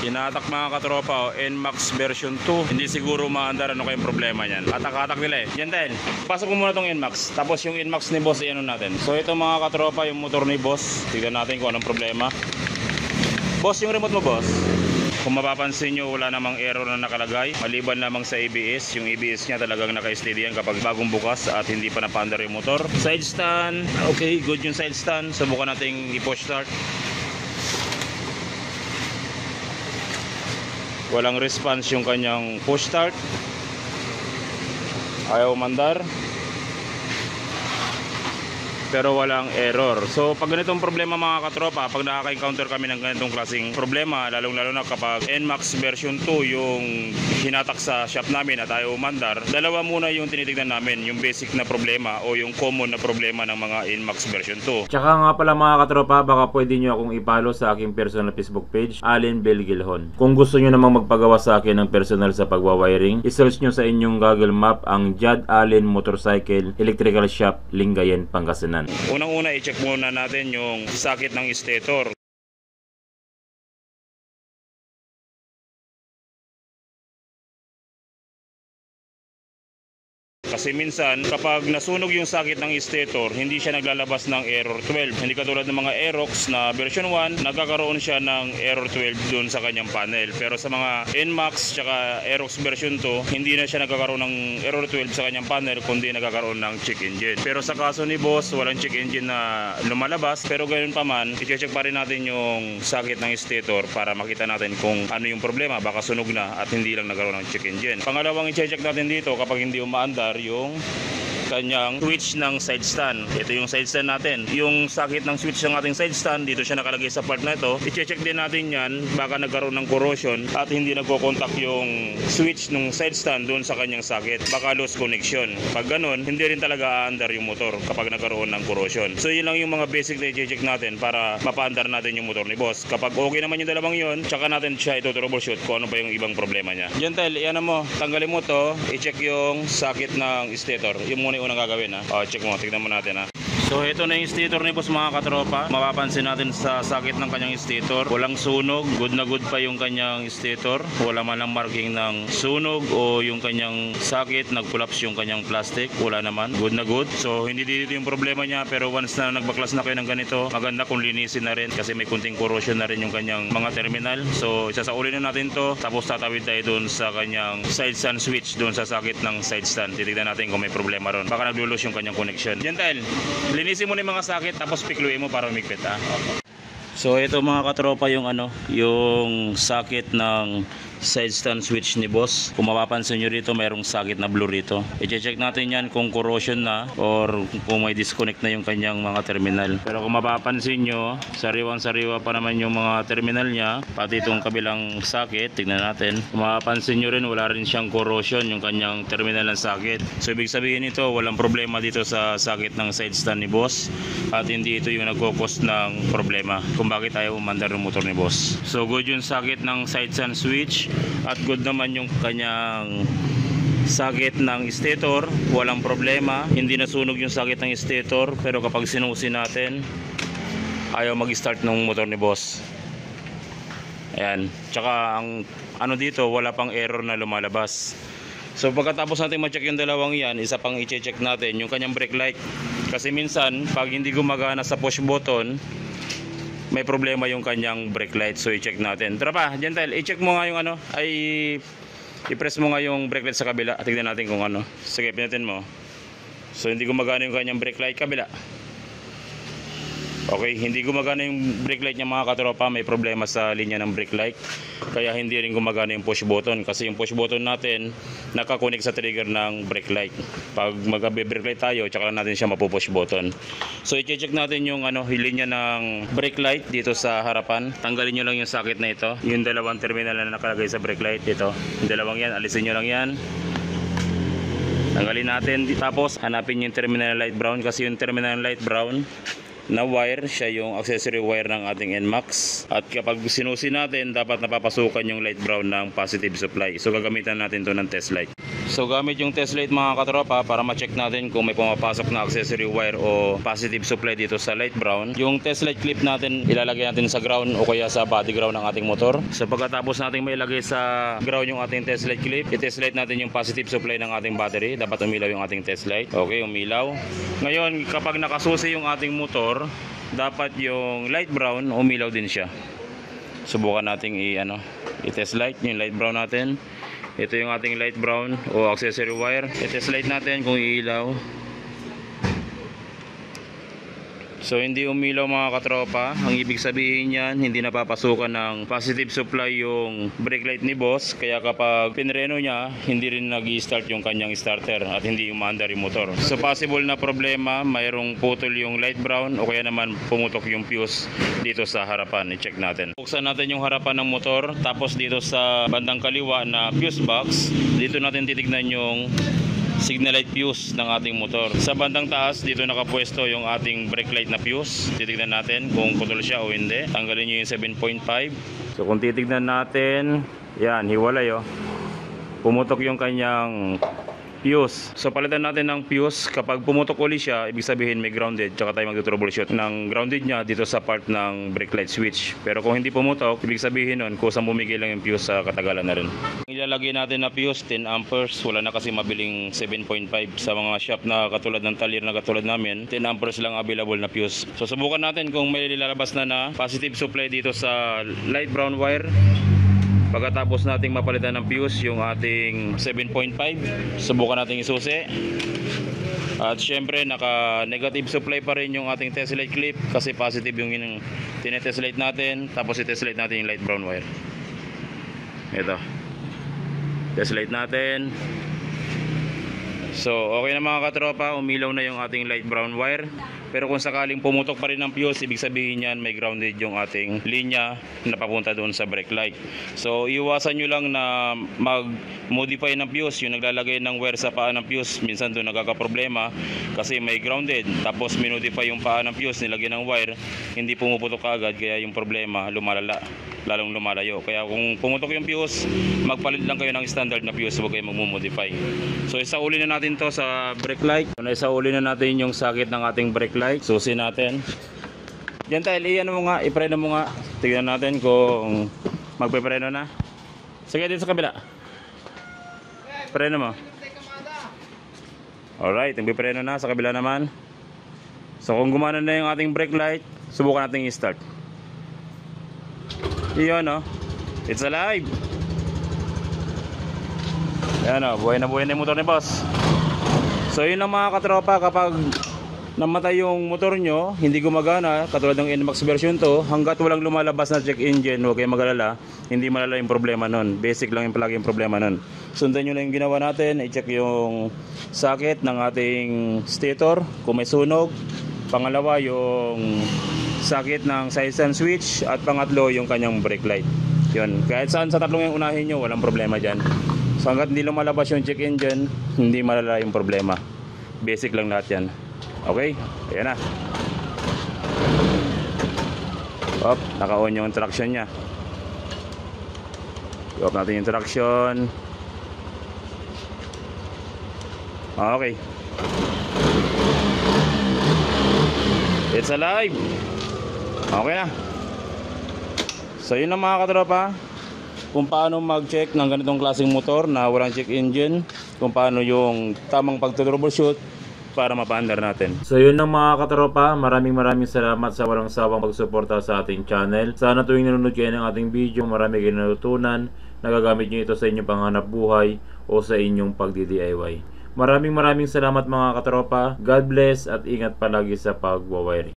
Hinatak mga katropa, NMAX version 2. Hindi siguro maandar ano kayong problema niyan. Atak-atak nila eh. Yan dahil, pasok ko muna tong NMAX. Tapos yung NMAX ni boss, i-ano natin. So ito mga katropa, yung motor ni boss. Tignan natin kung anong problema. Boss, yung remote mo boss. Kung mapapansin nyo, wala namang error na nakalagay. Maliban lamang sa ABS. Yung ABS niya talagang naka-steady yan kapag bagong bukas at hindi pa napaandar yung motor. Side stand, okay, good yung side stand. Subukan natin i-push start. Walang response yung kanyang push start. Ayaw umandar. Pero walang error. So pag ganitong problema mga katropa, pag nakaka-encounter kami ng ganitong klaseng problema, lalong lalo na kapag NMAX version 2 yung hinatak sa shop namin at ayaw umandar, dalawa muna yung tinitignan namin, yung basic na problema o yung common na problema ng mga NMAX version 2. Tsaka nga pala mga katropa, baka pwede nyo akong i-follow sa aking personal Facebook page, Allen Belgilhon. Kung gusto nyo namang magpagawa sa akin ng personal sa pagwawiring, isearch nyo sa inyong Google Map ang Jad Allen Motorcycle Electrical Shop, Lingayen, Pangasinan. Unang-una i-check muna natin yung sakit ng stator. Kasi minsan, kapag nasunog yung sakit ng stator, hindi siya naglalabas ng error 12. Hindi katulad ng mga Aerox na version 1, nagkakaroon siya ng error 12 dun sa kanyang panel. Pero sa mga NMAX tsaka Aerox version 2, hindi na siya nagkakaroon ng error 12 sa kanyang panel, kundi nagkakaroon ng check engine. Pero sa kaso ni boss, walang check engine na lumalabas. Pero ganoon pa man, i-check pa rin natin yung sakit ng stator para makita natin kung ano yung problema. Baka sunog na at hindi lang nagkaroon ng check engine. Pangalawang i-check natin dito kapag hindi umaandar yung kanyang switch ng side stand. Ito yung side stand natin. Yung sakit ng switch ng ating side stand, dito siya nakalagay sa part na ito. I-check din natin yan, baka nagkaroon ng corrosion at hindi nagko-contact yung switch ng side stand doon sa kanyang sakit. Baka loose connection. Pag ganun, hindi rin talaga aandar yung motor kapag nagkaroon ng corrosion. So yun lang yung mga basic na i-check natin para mapaandar natin yung motor ni boss. Kapag okay naman yung dalawang yun, tsaka natin siya ito-troubleshoot kung ano pa yung ibang problema niya. Gentle, iyan mo, tanggalin mo to, i-check yung sakit ng stator. Yung muna unang gagawin ha. Check mo, tignan mo natin ha. So ito na yung stator ni boss mga katropa. Mapapansin natin sa sakit ng kanyang stator, walang sunog, good na good pa yung kanyang stator. Wala man lang marking ng sunog o yung kanyang sakit, nag-collapse yung kanyang plastic. Wala naman, good na good. So hindi dito yung problema niya, pero once na nagbaklas na kayo ng ganito, maganda kung linisin na rin kasi may kunting corrosion na rin yung kanyang mga terminal. So isasaulin na natin to, tapos tatawid tayo dun sa kanyang side stand switch, dun sa sakit ng side stand. Titignan natin kung may problema ron. Baka naglulos yung kanyang connection. Gentle, linisin mo na yung mga sakit tapos pikluin mo para umikpit ha. So ito mga katropa yung yung sakit ng side stand switch ni boss. Kung mapapansin nyo rito, mayroong sakit na blue rito. I-check natin yan kung corrosion na or kung may disconnect na yung kanyang mga terminal. Pero kung mapapansin nyo, sariwang-sariwa pa naman yung mga terminal niya, pati itong kabilang sakit. Tignan natin. Kung mapapansin nyo rin, wala rin siyang corrosion yung kanyang terminal ng sakit. So ibig sabihin nito, walang problema dito sa sakit ng side stand ni boss at hindi ito yung nagkukos ng problema kung bakit ayaw umandar yung motor ni boss. So good yung sakit ng side stand switch at good naman yung kanyang sakit ng stator, walang problema, hindi nasunog yung sakit ng stator. Pero kapag sinusi natin, ayaw mag-start ng motor ni boss. Ayan, tsaka ang dito, wala pang error na lumalabas. So pagkatapos natin ma-check yung dalawang yan, isa pang i-check natin yung kanyang brake light. Kasi minsan pag hindi gumagana sa push button, may problema yung kanyang brake light. So i-check natin. Tara pa, Gentle, i-check mo nga yung i-press mo nga yung brake light sa kabila at tignan natin kung sige, pinutin mo. So hindi gumagana yung kanyang brake light, kabila. Okay, hindi gumagana yung brake light niya mga katropa, may problema sa linya ng brake light. Kaya hindi rin gumagana yung push button kasi yung push button natin nakakonek sa trigger ng brake light. Pag mag-brake light tayo, tsaka lang natin siya mapupush button. So i-check natin yung linya ng brake light dito sa harapan. Tanggalin nyo lang yung socket na ito, yung dalawang terminal na nakalagay sa brake light ito. Yung dalawang yan, alisin nyo lang yan. Tanggalin natin, tapos hanapin yung terminal light brown kasi yung terminal light brown na wire, siya yung accessory wire ng ating NMAX. At kapag sinusi natin, dapat napapasukan yung light brown ng positive supply. So gagamitan natin to ng test light. So gamit yung test light mga katropa para ma-check natin kung may pumapasok na accessory wire o positive supply dito sa light brown. Yung test light clip natin ilalagay natin sa ground o kaya sa body ground ng ating motor. So pagkatapos natin mailagay sa ground yung ating test light clip, i-test light natin yung positive supply ng ating battery. Dapat umilaw yung ating test light. Okay, umilaw. Ngayon kapag nakasusi yung ating motor, dapat yung light brown umilaw din siya. Subukan nating i-test light yung light brown natin. Ito yung ating light brown o accessory wire. I-test light natin kung iilaw. So hindi umilaw mga katropa. Ang ibig sabihin yan, hindi napapasukan ng positive supply yung brake light ni boss. Kaya kapag pinreno niya, hindi rin nag-i-start yung kanyang starter at hindi umaandar yung motor. So possible na problema, mayroong putol yung light brown o kaya naman pumutok yung fuse dito sa harapan. I-check natin. Buksan natin yung harapan ng motor. Tapos dito sa bandang kaliwa na fuse box, dito natin titignan yung signal light fuse ng ating motor. Sa bandang taas, dito nakapwesto yung ating brake light na fuse. Titignan natin kung putol siya o hindi. Tanggalin nyo yung 7.5. So kung titignan natin, yan, hiwalay oh. Pumutok yung kanyang fuse. So palitan natin ng fuse. Kapag pumutok uli siya, ibig sabihin may grounded. Tsaka tayo mag-troubleshoot ng grounded niya dito sa part ng brake light switch. Pero kung hindi pumutok, ibig sabihin nun, kusang bumigay lang yung fuse sa katagalan na rin. Ilalagay natin na fuse 10 amperes. Wala na kasi mabiling 7.5 sa mga shop na katulad ng Talir na katulad namin. 10 amperes lang available na fuse. So subukan natin kung may lalabas na positive supply dito sa light brown wire. Pagkatapos nating mapalitan ng fuse yung ating 7.5, subukan nating isusi. At syempre naka negative supply pa rin yung ating test light clip kasi positive yung tinetest light natin. Tapos i-test light natin yung light brown wire. Ito, test light natin. So okay na mga katropa, umilaw na yung ating light brown wire. Pero kung sakaling pumutok pa rin ng fuse, ibig sabihin yan may grounded yung ating linya na papunta doon sa brake light. So iwasan nyo lang na mag-modify ng fuse. Yung naglalagay ng wire sa paa ng fuse, minsan doon nagkakaproblema kasi may grounded. Tapos minodify yung paa ng fuse, nilagyan ng wire, hindi pumuputok agad, kaya yung problema lumalala, lalong lumalayo. Kaya kung pumutok yung fuse, magpalit lang kayo ng standard na fuse, huwag kayo magmumodify. So isauli na natin to sa brake light. Isauli na natin yung sakit ng ating brake light. Susi natin. Diyan tayo, i-preno mo nga. Tignan natin kung magpe-preno na. Sige, dito sa kabila. Preno mo. Alright, nagpe-preno na sa kabila naman. So kung gumana na yung ating brake light, subukan natin i-start. Iyon oh. It's alive. Yan oh, buhay na yung motor ni boss. So yun lang mga katropa, kapag namatay yung motor nyo, hindi gumagana, katulad ng NMAX version 2, hanggat walang lumalabas na check engine, huwag kayong magalala, hindi malala yung problema nun. Basic lang yung palagi yung problema nun. Sundan nyo lang yung ginawa natin, i-check yung socket ng ating stator, kung may sunog. Pangalawa, yung socket ng sidestand switch. At pangatlo, yung kanyang brake light. Yun, kahit saan sa tatlong yung unahin nyo, walang problema dyan. So hanggat hindi lumalabas yung check engine, hindi malala yung problema. Basic lang lahat yan. Okay, ayan na. Op, naka-on yung traction nya. I-off natin yung traction. Okay, it's alive. Okay na. So yun lang mga katropa, kung paano mag-check ng ganitong klaseng motor na walang check engine, kung paano yung tamang pag-troubleshoot para mapaandar natin. So yun lang mga katropa, maraming salamat sa walang sawang pagsuporta sa ating channel. Sana tuwing nanonood kayo ng ating video, marami kayong natutunan, nagagamit nyo ito sa inyong panghanap buhay o sa inyong pagdi-DIY. Maraming salamat mga katropa. God bless at ingat palagi sa pagwawiring.